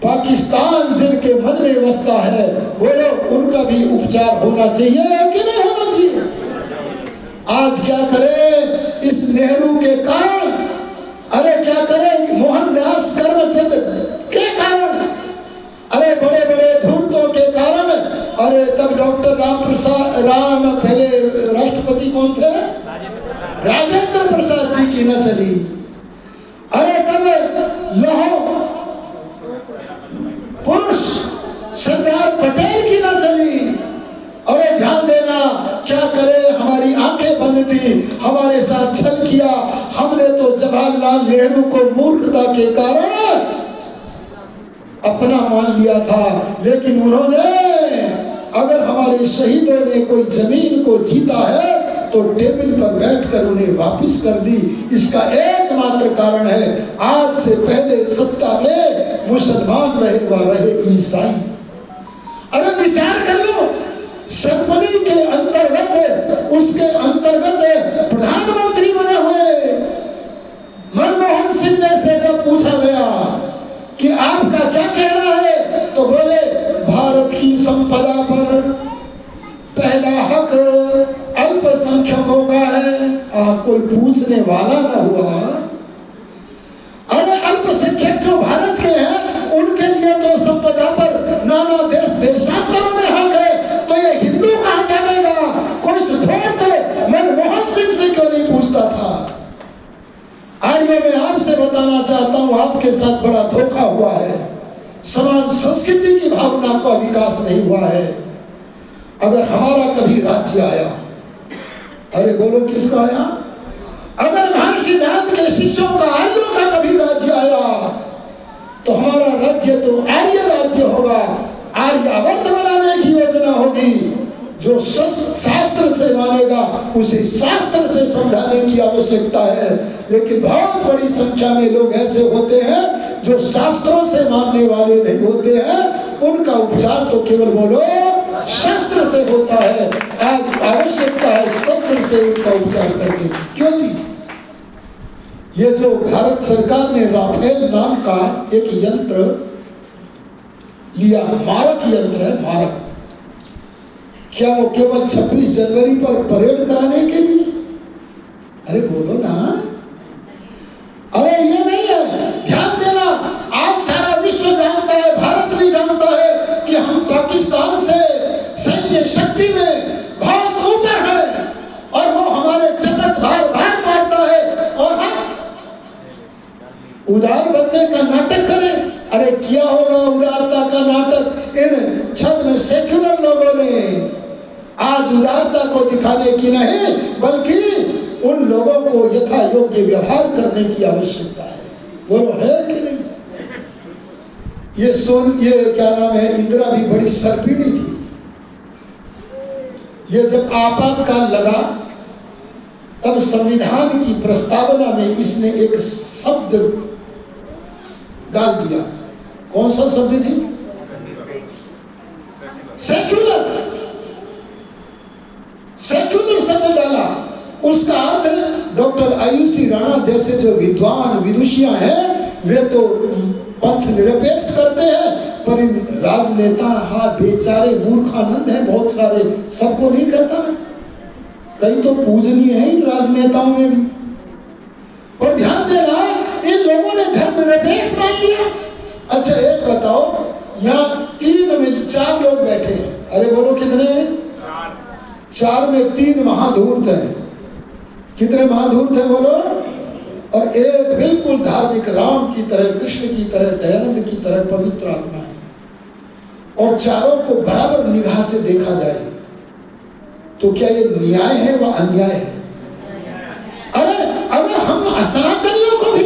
A: पाकिस्तान जिनके मन में बसता है, बोलो उनका भी उपचार होना चाहिए कि नहीं होना चाहिए? आज क्या करें इस नेहरू के कारण, अरे क्या करें मोहनदास करमचंद के कारण, अरे बड़े बड़े धूर्तों के कारण। अरे तब डॉक्टर राम पहले राष्ट्रपति कौन थे? राजेंद्र प्रसाद जी की न चली। अरे तब लौह पुरुष सरदार पटेल की न चली। अरे ध्यान देना, क्या करे, हमारी आंखें बंद थी, हमारे साथ छल किया, हमने तो जवाहरलाल नेहरू को मूर्खता के कारण अपना मान लिया था। लेकिन उन्होंने, अगर हमारे शहीदों ने कोई जमीन को जीता है तो टेबल पर बैठकर उन्हें वापस कर दी। इसका एकमात्र कारण है आज से पहले सत्ता में मुसलमान रहे व रहे ईसाई। अरे विचार कर लो, सरपनी के अंतर्गत, उसके अंतर्गत प्रधानमंत्री बने हुए मनमोहन सिंह ने से जब पूछा गया कि आपका क्या कहना है, तो बोले भारत की संपदा पर पहला हक अल्पसंख्यकों का है। कोई पूछने वाला ना हुआ। अरे अल्पसंख्यक जो भारत के हैं उनके लिए तो संपदा पर नाना देश देशांतरों में हक है, तो ये हिंदू कहाँ जानेगा? कोई सुधोर मनमोहन सिंह से क्यों नहीं पूछता था? आज मैं आपसे बताना चाहता हूं, आपके साथ बड़ा धोखा हुआ है। समान संस्कृति की भावना का विकास नहीं हुआ है। अगर हमारा कभी राज्य आया, अरे बोलो किसका आया? अगर महर्षि सिद्धांत के शिष्यों का, आर्यों का कभी राज्य आया तो हमारा राज्य तो आर्य राज्य होगा। आर्यावर्त बनाने की योजना होगी। जो शास्त्र से मानेगा उसे शास्त्र से समझाने की आवश्यकता है। लेकिन बहुत बड़ी संख्या में लोग ऐसे होते हैं जो शास्त्रों से मानने वाले नहीं होते हैं। उनका उपचार तो केवल बोलो शस्त्र से होता है। आज आवश्यकता है शस्त्र से उनका उपचार करने की। क्यों जी? ये जो भारत सरकार ने राफेल नाम का एक यंत्र लिया, मारक यंत्र है, मारक, क्या वो केवल 26 जनवरी पर परेड कराने के लिए? अरे बोलो ना। अरे ये नहीं है, ध्यान देना। आज सारा विश्व जानता है, भारत भी जानता है कि हम पाकिस्तान से सैन्य शक्ति में बहुत ऊपर है और वो हमारे चपत बार बार मारता है और हम उदार बनने का नाटक करें। अरे किया होगा उदारता का नाटक इन छद में सेक्युलर लोगों ने। आज उदारता को दिखाने की नहीं बल्कि उन लोगों को यथा योग्य व्यवहार करने की आवश्यकता है। वो है कि नहीं? ये क्या नाम है, इंदिरा भी बड़ी सर्पिणी थी। ये जब आपातकाल लगा तब संविधान की प्रस्तावना में इसने एक शब्द डाल दिया। कौन सा शब्द जी? सेक्युलर। सेक्युलर शब्द डाला। उसका अर्थ डॉक्टर आयुषी राणा जैसे जो विद्वान विदुषियां हैं वे तो पंथ निरपेक्ष करते हैं, पर इन राजनेता बेचारे मूर्खानंद हैं बहुत सारे, सबको नहीं कहता मैं। कई तो पूजनीय है इन राजनेताओं में भी। पर ध्यान देना, इन लोगों ने धर्मनिरपेक्ष मान लिया। अच्छा एक बताओ, यहाँ 4 लोग बैठे हैं, अरे बोलो कितने हैं? 4 में 3 महाधूर्त हैं। कितने महाधूर्त हैं बोलो? और एक बिल्कुल धार्मिक राम की तरह, कृष्ण की तरह, दयानंद की तरह पवित्र आत्मा है। और चारों को बराबर निगाह से देखा जाए तो क्या ये न्याय है व अन्याय है? अरे अगर हम सनातनियों को भी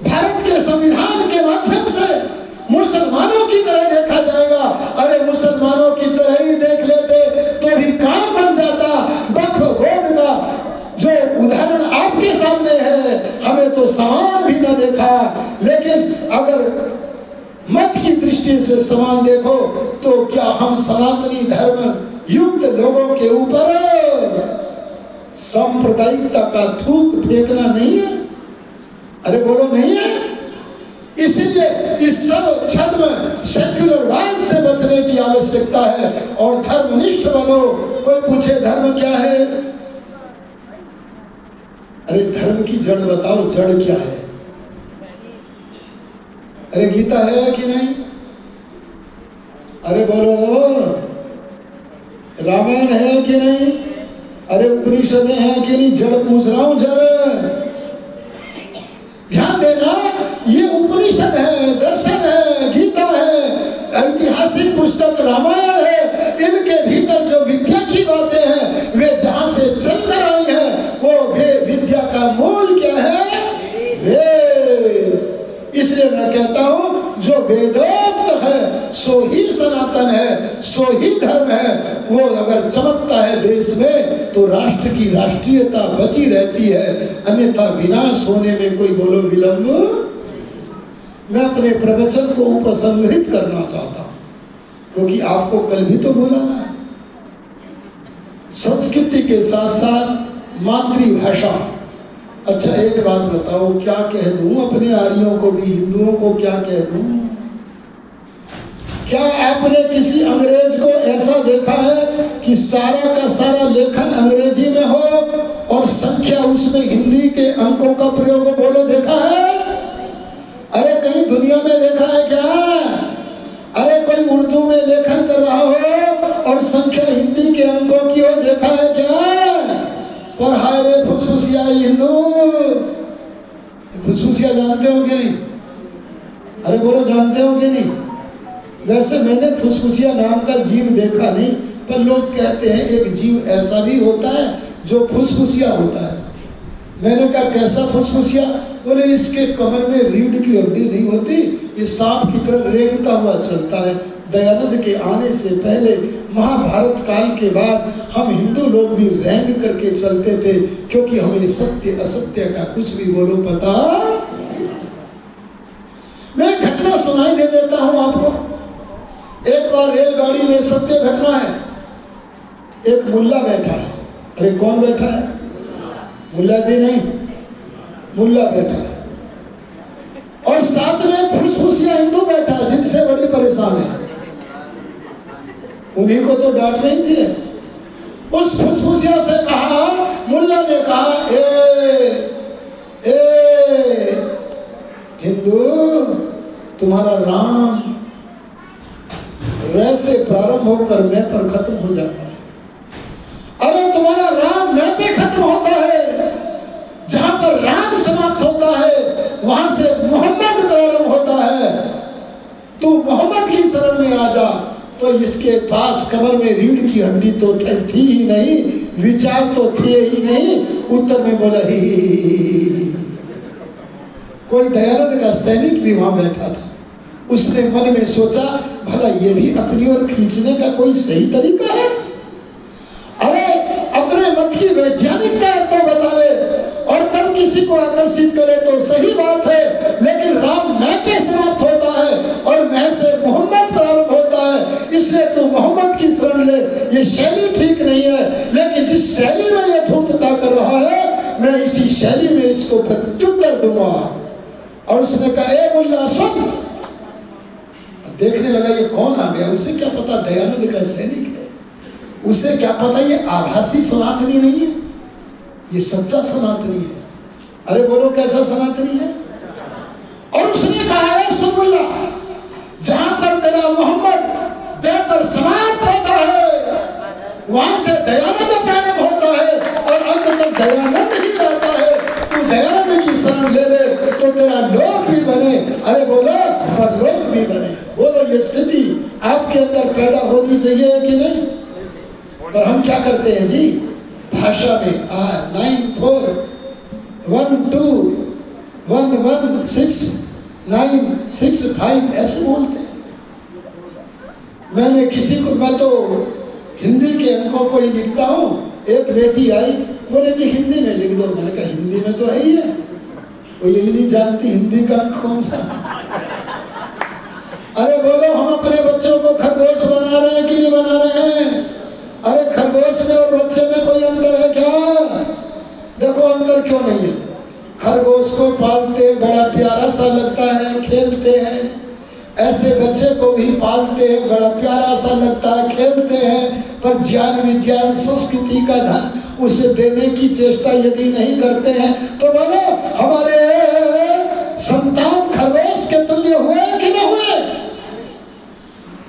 A: भारत के संविधान के माध्यम से मुसलमानों की तरह देखा जाएगा, अरे मुसलमानों की तरह ही देख लेते तो भी काम बन जाता। वक्फ बोर्ड का जो उदाहरण आपके सामने है, हमें तो समान भी न देखा, लेकिन अगर मत की दृष्टि से समान देखो तो क्या हम सनातनी धर्म युक्त लोगों के ऊपर सांप्रदायिकता का थूक फेंकना नहीं है? अरे बोलो नहीं है? इसीलिए इस सब छद्म सेक्युलरवाद से बचने की आवश्यकता है और धर्मनिष्ठ बनो। कोई पूछे धर्म क्या है? अरे धर्म की जड़ बताओ, जड़ क्या है? अरे गीता है कि नहीं? अरे बोलो रामायण है कि नहीं? अरे उपनिषदें हैं कि नहीं? जड़ पूछ रहा हूं, जड़। ध्यान देना, ये उपनिषद है, दर्शन है, गीता है, ऐतिहासिक पुस्तक रामायण है। इनके भीतर जो विद्या की बातें हैं वे जहां से चलकर आई हैं, वो वे विद्या का मूल क्या है? वेद। इसलिए मैं कहता हूं जो वेदोक्त है सो ही सनातन है, सो ही धर्म है। वो अगर चमकता है देश में तो राष्ट्र की राष्ट्रीयता बची रहती है, अन्यथा विनाश होने में कोई बोलो विलंब। मैं अपने प्रवचन को उपसंहरित करना चाहता हूं क्योंकि आपको कल भी तो बोलाना है। संस्कृति के साथ साथ मातृभाषा। अच्छा एक बात बताओ, क्या कह दूं अपने आर्यों को भी, हिंदुओं को क्या कह दूं? क्या आपने किसी अंग्रेज को ऐसा देखा है कि सारा का सारा लेखन अंग्रेजी में हो और संख्या उसमें हिंदी के अंकों का प्रयोग हो? बोलो देखा है? अरे कहीं दुनिया में देखा है क्या? अरे कोई उर्दू में लेखन कर रहा हो और संख्या हिंदी के अंकों की हो, देखा है क्या? पर हाय रे फुसफुसिया हिंदू। फुसफुसिया जानते हो कि नहीं? अरे बोलो जानते हो कि नहीं? वैसे मैंने फुसफुसिया नाम का जीव देखा नहीं, पर लोग कहते हैं एक जीव ऐसा भी होता है जो फुसफुसिया होता है। मैंने कहा कैसा फुसफुसिया? बोले इसके कमर में रीढ़ की हड्डी नहीं होती, ये सांप की तरह रेंगता हुआ चलता है। दयानंद के आने से पहले महाभारत काल के बाद हम हिंदू लोग भी रेंग करके चलते थे, क्योंकि हमें सत्य असत्य का कुछ भी बोलो पता। मैं घटना सुनाई दे देता हूं आपको। एक बार रेलगाड़ी में सत्य घटना है, एक मुल्ला बैठा है। अरे कौन बैठा है? मुल्ला जी नहीं, मुल्ला बैठा है और साथ में फुसफुसिया हिंदू बैठा है जिनसे बड़ी परेशान है। उन्हीं को तो डांट रही थी। उस फुसफुसिया से कहा, मुल्ला ने कहा, ए हिंदू, तुम्हारा राम रे से प्रारंभ होकर मैं पर खत्म हो जाता है। अरे तुम्हारा राम मैं पे खत्म होता है। जहां पर राम समाप्त होता है वहां से मोहम्मद प्रारंभ होता है। तू मोहम्मद की शरण में आ जा। तो इसके पास कमर में रीढ़ की हड्डी तो थी ही नहीं, विचार तो थे ही नहीं। उत्तर में बोला ही। कोई दयानंद का सैनिक भी वहां बैठा था। उसने मन में सोचा, भला ये भी अपनी ओर खींचने का कोई सही तरीका है? अरे अपने मत की वैज्ञानिकता तो बतावे और तब किसी को आकर्षित करे तो सही बात है, लेकिन राम मैं पे समाप्त होता है और मैं से मोहम्मद प्रारंभ होता है, इसलिए तू मोहम्मद की शरण ले। ये शैली ठीक नहीं है, लेकिन जिस शैली में ये धूर्तता कर रहा है मैं इसी शैली में इसको प्रत्युत्तर दूंगा। और उसने कहा, ए मुल्ला सुन। देखने लगा ये कौन आ गया, उसे क्या पता दयानंद का सैनिक है। उसे क्या पता ये आभासी सनातनी नहीं है, ये सच्चा सनातनी है। अरे बोलो कैसा सनातनी है। और उसने कहा है सुनमुल्ला, जहां पर तेरा मोहम्मद दया पर समाप्त होता है वहां से दयानंद प्रारंभ होता है और अंत तक दयानंद ही रहता है। तू दयानंद की शरण ले ले तो तेरा लोक भी बने, अरे बोलो परलोक भी बने। बोलो ये स्थिति आपके अंदर पैदा होनी चाहिए कि नहीं। पर हम क्या करते हैं जी, भाषा में 9 4 1 2 1 1 6 9 6 5 ऐसे बोलते हैं। मैंने किसी को, मैं तो हिंदी के अंकों को ही लिखता हूँ। एक बेटी आई, बोले जी हिंदी में लिख दो। मैंने कहा हिंदी में तो है ही है, वो यही नहीं जानती हिंदी का अंक कौन सा। अरे बोलो हम अपने बच्चों को खरगोश बना रहे हैं कि नहीं बना रहे हैं। अरे खरगोश में और बच्चे में कोई अंतर है क्या। देखो अंतर क्यों नहीं है। खरगोश को पालते बड़ा प्यारा सा लगता है, खेलते हैं। ऐसे बच्चे को भी पालते हैं, बड़ा प्यारा सा लगता है, खेलते हैं। पर ज्ञान विज्ञान संस्कृति का धन उसे देने की चेष्टा यदि नहीं करते हैं तो बोलो हमारे संतान खरगोश के तुल्य हुए कि नहीं हुए।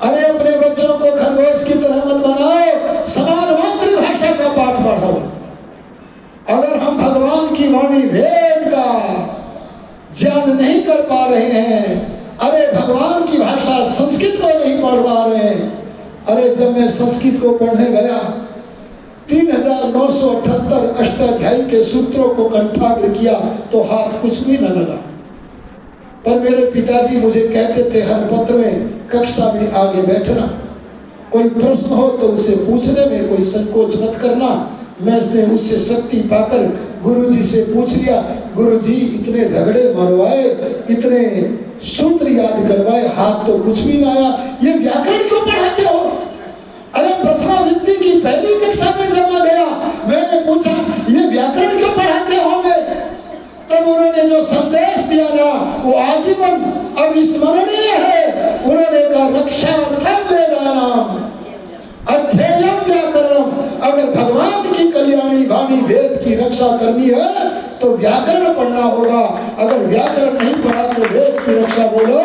A: अरे अपने बच्चों को खरगोश की तरह मत बनाओ, समान मातृभाषा का पाठ पढ़ाओ। अगर हम भगवान की वाणी वेद का ज्ञान नहीं कर पा रहे हैं, अरे भगवान की भाषा संस्कृत को नहीं पढ़ पा रहे हैं। अरे जब मैं संस्कृत को पढ़ने गया 3978 अष्टाध्यायी के सूत्रों को कंठाग्र किया तो हाथ कुछ भी न लगा। पर मेरे पिताजी मुझे कहते थे हर पत्र में कक्षा में आगे बैठना, कोई प्रश्न हो तो उसे पूछने में कोई संकोच मत करना। मैंने उससे शक्ति पाकर गुरुजी से पूछ लिया, गुरुजी इतने रगड़े मरवाए, इतने सूत्र याद करवाए, हाथ तो कुछ भी ना आया, ये व्याकरण क्यों पढ़ाते हो। अरे प्रथमा विद्या की पहली कक्षा में जब मैं गया मैंने पूछा ये व्याकरण क्यों पढ़ाते हो हमें। तब उन्होंने जो संदेश दिया ना वो आजीवन अविस्मरणीय है। उन्होंने कहा रक्षार्थम वेदानाम अध्ययन व्याकरणम। अगर भगवान की कल्याणी वाणी वेद की रक्षा करनी है तो व्याकरण पढ़ना होगा। अगर व्याकरण नहीं पढ़ा तो वेद की रक्षा बोलो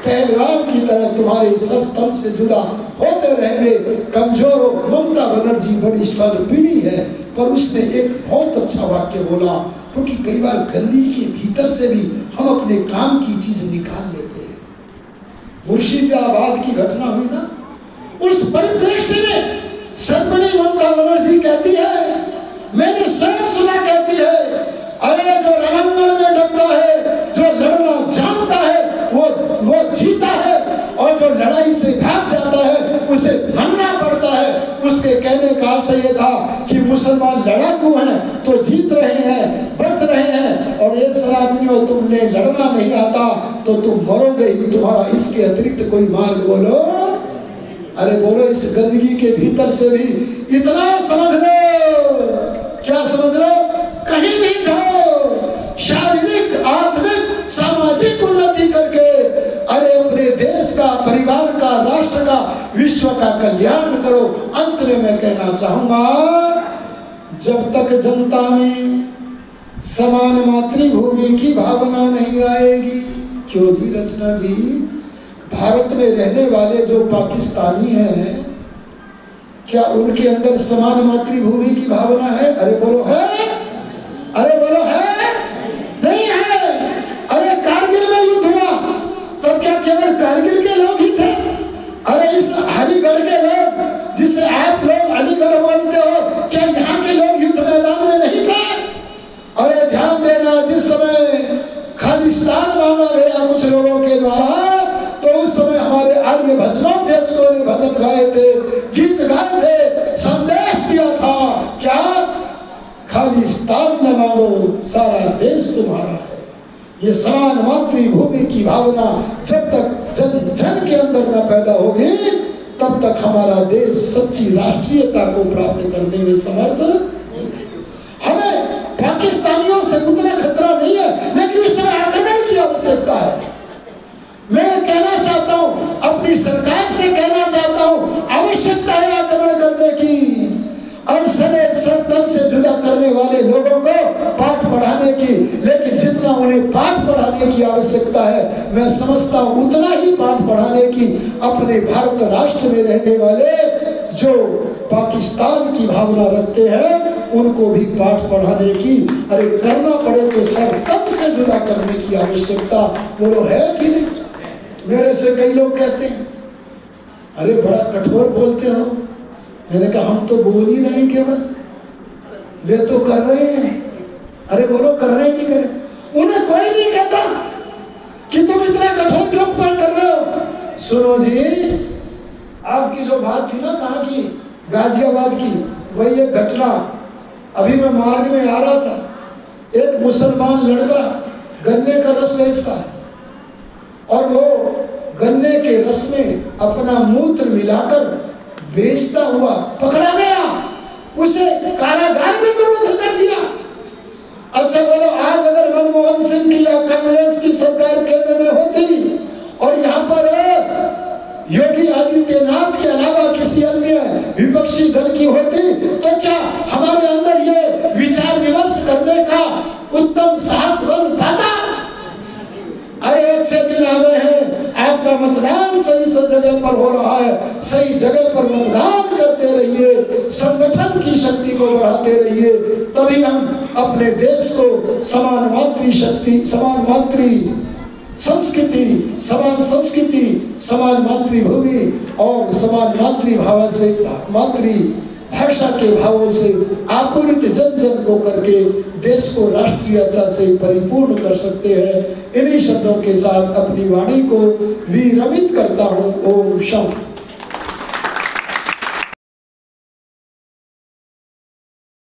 A: पहलवान की तरह तुम्हारे सर तन से जुदा होते रहेंगे। कमजोर हो। ममता बनर्जी बड़ी सदपीढ़ी है पर उसने एक बहुत अच्छा वाक्य बोला, क्योंकि कई बार गंदगी के भीतर से भी हम अपने काम की चीज निकाल लेते हैं। मुर्शिदाबाद की घटना हुई ना, उस परिप्रेक्ष्य में सदपीढ़ी ममता बनर्जी कहती है, मैंने स्वयं सुना, कहती है अरे जो रणांगण में डरता है, जो लड़ना जानता है वो जीता है, और जो लड़ाई से भाग जाता है उसे मरना पड़ता है। उसके कहने का आशय ये था कि मुसलमान लड़ाकू हैं तो जीत रहे हैं, बच रहे हैं, और ये सनातनियों तुमने लड़ना नहीं आता तो तुम मरोगे ही, तुम्हारा इसके अतिरिक्त कोई मार्ग बोलो। अरे बोलो इस गंदगी के भीतर से भी इतना समझ लो। क्या समझ लो, कहीं भी जाओ शारीरिक आत्मिक सामाजिक उन्नति करके अरे अपने देश का, परिवार का, राष्ट्र का, विश्व का कल्याण करो। अंत में मैं कहना चाहूंगा, जब तक जनता में समान मातृभूमि की भावना नहीं आएगी, क्यों जी रचना जी, भारत में रहने वाले जो पाकिस्तानी हैं क्या उनके अंदर समान मातृभूमि की भावना है? अरे बोलो है, अरे बोलो है, नहीं है। अरे कारगिल में युद्ध हुआ तब क्या केवल कारगिल के लोग ही थे? अरे इस हरिगढ़ के लोग जिसे आप लोग अलीगढ़ बोलते हो, क्या यहाँ के लोग युद्ध मैदान में नहीं थे? अरे ध्यान देना, जिस समय खालिस्तान मांगा गया कुछ लोगों के द्वारा तो उस समय हमारे आर्य भजनोपदेशकों ने भजन गाए थे, गीत गाए थे, संदेश दिया था क्या, खालिस्तान न मांगो सारा देश तुम्हारा है। ये समान मातृभूमि की भावना जब तक जन जन के अंदर न पैदा होगी तब तक हमारा देश सच्ची राष्ट्रीयता को प्राप्त करने में समर्थ नहीं है। हमें पाकिस्तानियों से उतना खतरा नहीं है, लेकिन इस समय आक्रमण की आवश्यकता है। मैं कहना चाहता हूं, अपनी सरकार से कहना चाहता हूं, आवश्यकता है आक्रमण उन्हें पाठ पढ़ाने की आवश्यकता है। मैं समझता हूँ उतना ही पाठ पढ़ाने की अपने भारत राष्ट्र में रहने वाले जो पाकिस्तान की भावना रखते हैं उनको भी पाठ पढ़ाने की, अरे करना पड़े तो सर तन से जुदा करने की आवश्यकता बोलो है कि नहीं। मेरे से कई लोग कहते हैं अरे बड़ा कठोर बोलते हो। मैंने कहा हम तो बोल ही रहे हैं, केवल वे तो कर रहे हैं। अरे बोलो कर रहे हैं कि करें। उन्हें कोई नहीं कहता कि तुम इतना कठोर क्यों कर रहे हो। सुनो जी, आपकी जो बात थी ना कहाँ की, गाजियाबाद की, वही एक घटना। अभी मैं मार्ग में आ रहा था, एक मुसलमान लड़का गन्ने का रस बेचता है और वो गन्ने के रस में अपना मूत्र मिलाकर बेचता हुआ पकड़ा गया। उसे कारागार में जरूर कर दिया। अच्छा बोलो, आज अगर मनमोहन सिंह की या कांग्रेस की सरकार केंद्र में होती और यहाँ पर योगी आदित्यनाथ के अलावा किसी अन्य विपक्षी दल की होती तो क्या हमारे अंदर ये विचार विमर्श करने का उत्तम साहस बन पाता। अरे अच्छे दिन आ गए हैं, आपका मतदान सही जगह पर हो रहा है, सही जगह पर मतदान करते रहिए, संगठन की शक्ति को बढ़ाते रहिए, तभी हम अपने देश को समान मातृशक्ति, समान मातृ संस्कृति, समान संस्कृति, समान मातृभूमि और समान मातृभाव से, मातृ भाषा के भावों से आपूरित जन जन को करके देश को राष्ट्रीयता से परिपूर्ण कर सकते हैं। इन्हीं शब्दों के साथ अपनी वाणी को विरमित करता हूँ। ओम शांति।